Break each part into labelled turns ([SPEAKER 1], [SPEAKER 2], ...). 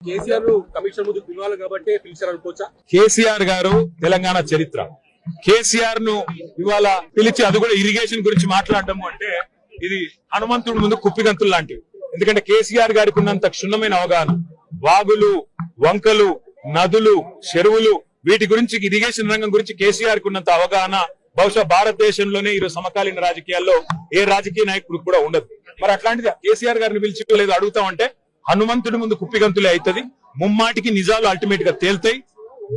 [SPEAKER 1] KCR commission ముందు పిలవాలి కాబట్టి పిలిచారు అనుకోవచ్చా?
[SPEAKER 2] కేసీఆర్ గారు తెలంగాణ చరిత్ర. కేసీఆర్ ను ఇవాళ పిలిచి అది కూడా ఇరిగేషన్ గురించి మాట్లాడటము అంటే ఇది హనుమంతుడి ముందు కుప్పిగంతులు లాంటివి. ఎందుకంటే కేసీఆర్ గారికి ఉన్నంత క్షుణ్ణమైన అవగాహన, వాగులు, వంకలు, నదులు, చెరువులు, వీటి గురించి, ఇరిగేషన్ రంగం గురించి కేసీఆర్ కు ఉన్నంత అవగాహన బహుశా భారతదేశంలోనే ఈరోజు సమకాలీన రాజకీయాల్లో ఏ రాజకీయ నాయకుడు కూడా ఉండదు. మరి అట్లాంటిది కేసీఆర్ గారిని పిలిచి లేదు అడుగుతామంటే హనుమంతుడి ముందు కుప్పిగంతులే అవుతుంది. ముమ్మాటికి నిజాలు అల్టిమేట్ గా తేల్తాయి,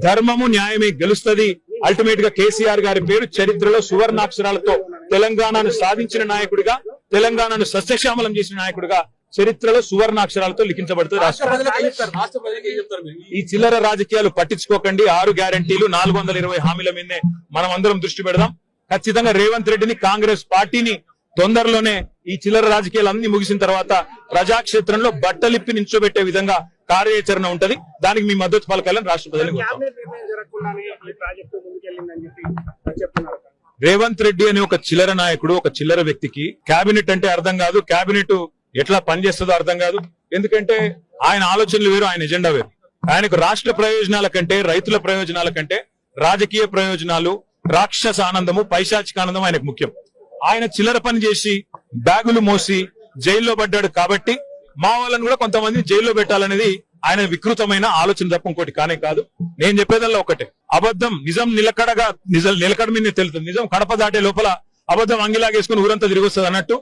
[SPEAKER 2] ధర్మము న్యాయమే గెలుస్తుంది. అల్టిమేట్ గా కేసీఆర్ గారి పేరు చరిత్రలో సువర్ణాక్షరాలతో తెలంగాణను సాధించిన నాయకుడిగా, తెలంగాణను సస్యశ్యామలం చేసిన నాయకుడిగా చరిత్రలో సువర్ణాక్షరాలతో లిఖించబడుతుంది. ఈ చిల్లర రాజకీయాలు పట్టించుకోకండి. 6 గ్యారంటీలు, 420 హామీల మీదనే మనం అందరం దృష్టి పెడదాం. ఖచ్చితంగా రేవంత్ రెడ్డిని, కాంగ్రెస్ పార్టీని తొందరలోనే ఈ చిల్లర రాజకీయాలు అన్ని ముగిసిన తర్వాత ప్రజాక్షేత్రంలో బట్టలిప్పి నించోబెట్టే విధంగా కార్యాచరణ ఉంటది. దానికి మీ మద్దతు పలకాలని రాష్ట్ర ప్రజలకు రేవంత్ రెడ్డి అనే ఒక చిల్లర నాయకుడు, ఒక చిల్లర వ్యక్తికి కేబినెట్ అంటే అర్థం కాదు, కేబినెట్ ఎట్లా పనిచేస్తుందో అర్థం కాదు. ఎందుకంటే ఆయన ఆలోచనలు వేరు, ఆయన ఎజెండా వేరు. ఆయనకు రాష్ట్ర ప్రయోజనాల కంటే, రైతుల ప్రయోజనాల కంటే రాజకీయ ప్రయోజనాలు, రాక్షస ఆనందము, పైశాచిక ఆనందం ఆయనకు ముఖ్యం. ఆయన చిల్లర పని చేసి బ్యాగులు మోసి జైల్లో పడ్డాడు కాబట్టి మా వాళ్ళని కూడా కొంతమందిని జైల్లో పెట్టాలనేది ఆయన వికృతమైన ఆలోచన తప్ప ఇంకోటి కానే కాదు. నేను చెప్పేదల్లా ఒకటే, అబద్ధం నిజం నిలకడ మీద తెలుస్తుంది. నిజం కడప దాటే లోపల అబద్ధం అంగిలాగేసుకుని ఊరంతా తిరిగి వస్తుంది అన్నట్టు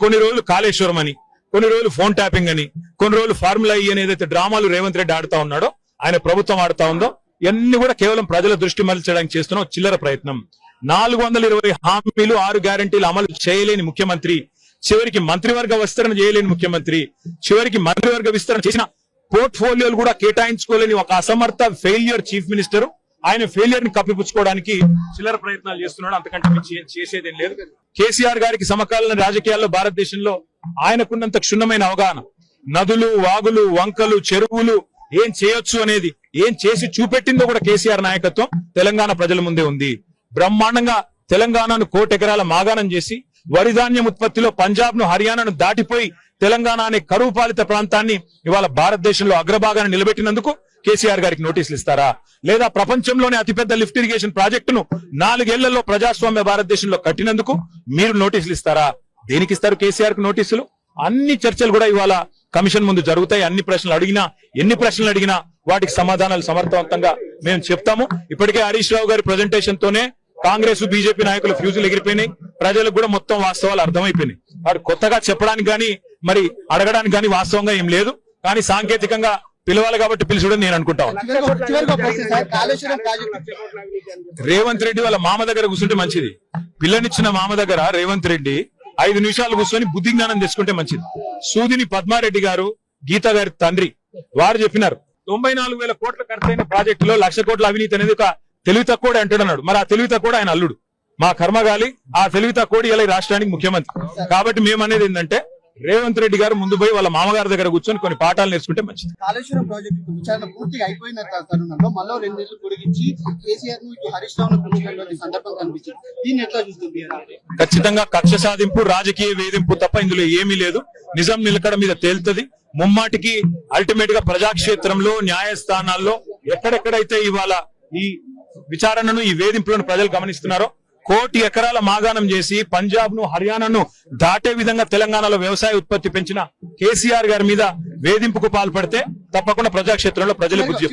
[SPEAKER 2] కొన్ని రోజులు కాళేశ్వరం అని, కొన్ని రోజులు ఫోన్ ట్యాపింగ్ అని, కొన్ని రోజులు ఫార్ములా ఈ అని ఏదైతే డ్రామాలు రేవంత్ రెడ్డి ఆడుతా ఉన్నాడో, ఆయన ప్రభుత్వం ఆడుతా ఉందో, ఇవన్నీ కూడా కేవలం ప్రజల దృష్టి మరల్చడానికి చేస్తున్న చిల్లర ప్రయత్నం. 420 హామీలు, 6 గ్యారంటీలు అమలు చేయలేని ముఖ్యమంత్రి, చివరికి మంత్రివర్గ విస్తరణ చేయలేని ముఖ్యమంత్రి, చివరికి మంత్రివర్గ విస్తరణ చేసిన పోర్ట్ఫోలియోలు కూడా కేటాయించుకోలేని ఒక అసమర్థ ఫెయిల్యూర్ చీఫ్ మినిస్టర్, ఆయన ఫెయిల్యూర్ ని కప్పిపుచ్చుకోవడానికి చిల్లర ప్రయత్నాలు చేస్తున్నాడు. అంతకంటే మించి చేసేదేం లేదు. కేసీఆర్ గారికి సమకాలీన రాజకీయాల్లో భారతదేశంలో ఆయనకున్నంత క్షుణ్ణమైన అవగాహన, నదులు, వాగులు, వంకలు, చెరువులు ఏం చేయొచ్చు అనేది, ఏం చేసి చూపెట్టిందో కూడా కేసీఆర్ నాయకత్వం తెలంగాణ ప్రజల ముందే ఉంది. బ్రహ్మాండంగా తెలంగాణను 1 కోటి ఎకరాల మాగాణం చేసి, వరిధాన్యం ఉత్పత్తిలో పంజాబ్ ను, హర్యానాను దాటిపోయి తెలంగాణ అనే కరువు పాలిత ప్రాంతాన్ని ఇవాళ భారతదేశంలో అగ్రభాగాన్ని నిలబెట్టినందుకు కేసీఆర్ గారికి నోటీసులు ఇస్తారా? లేదా ప్రపంచంలోనే అతిపెద్ద లిఫ్ట్ ఇరిగేషన్ ప్రాజెక్టును 4 ఏళ్లలో ప్రజాస్వామ్య భారతదేశంలో కట్టినందుకు మీరు నోటీసులు ఇస్తారా? దేనికి ఇస్తారు కేసీఆర్ కు నోటీసులు? అన్ని చర్చలు కూడా ఇవాళ కమిషన్ ముందు జరుగుతాయి. ఎన్ని ప్రశ్నలు అడిగినా వాటికి సమాధానాలు సమర్థవంతంగా మేము చెప్తాము. ఇప్పటికే హరీష్ రావు గారి ప్రజెంటేషన్ తోనే కాంగ్రెస్, బీజేపీ నాయకులు ఫ్యూజులు ఎగిరిపోయినాయి. ప్రజలకు కూడా మొత్తం వాస్తవాలు అర్థమైపోయినాయి. వాడు కొత్తగా చెప్పడానికి గానీ మరి అడగడానికి గానీ వాస్తవంగా ఏం లేదు. కానీ సాంకేతికంగా పిలవాలి కాబట్టి పిలుచుడని నేను అనుకుంటాను. రేవంత్ రెడ్డి వాళ్ళ మామ దగ్గర కూర్చుంటే మంచిది. పిల్లనిచ్చిన మామ దగ్గర రేవంత్ రెడ్డి 5 నిమిషాలు కూర్చొని బుద్ధి జ్ఞానం తెచ్చుకుంటే మంచిది. సూదిని పద్మారెడ్డి గారు, గీత గారి తండ్రి, వారు చెప్పినారు 94,000 కోట్ల ఖర్చైన ప్రాజెక్టులో 1,00,000 కోట్ల అవినీతి అనేది ఒక తెలివి తక్కువ అంటున్నాడు. మరి ఆ తెలివి తక్కువ ఆయన అల్లుడు, మా కర్మగాలి. ఆ తెలివి తక్కువ ఇలా రాష్ట్రానికి ముఖ్యమంత్రి. కాబట్టి మేము అనేది ఏంటంటే రేవంత్ రెడ్డి గారు ముందు పోయి వాళ్ళ మామగారి దగ్గర కూర్చొని కొన్ని పాఠాలు నేర్చుకుంటే మంచిది.
[SPEAKER 3] కాళేశ్వరం ప్రాజెక్టు విచారణ పూర్తిగా అయిపోయిన తరుణంలో మళ్ళీ 2 నెలలు పొడిగించి కేసీఆర్ ను హరీష్ రావు పిలిచినటువంటి సందర్భం కనిపించింది. దీన్ని ఎట్లా చూస్తుంది?
[SPEAKER 2] ఖచ్చితంగా కక్ష సాధింపు, రాజకీయ వేధింపు తప్ప ఇందులో ఏమీ లేదు. నిజం నిలకడ మీద తేలుతుంది. ముమ్మాటికి అల్టిమేట్ గా ప్రజాక్షేత్రంలో, న్యాయస్థానాల్లో ఎక్కడెక్కడైతే ఇవాళ ఈ విచారణను, ఈ వేధింపులను ప్రజలు గమనిస్తున్నారో, 1 కోటి ఎకరాల మాగాణం చేసి పంజాబ్ ను, హర్యానాను దాటే విధంగా తెలంగాణలో వ్యవసాయ ఉత్పత్తి పెంచిన కేసీఆర్ గారి మీద వేధింపుకు పాల్పడితే తప్పకుండా ప్రజాక్షేత్రంలో ప్రజలు బుద్ధి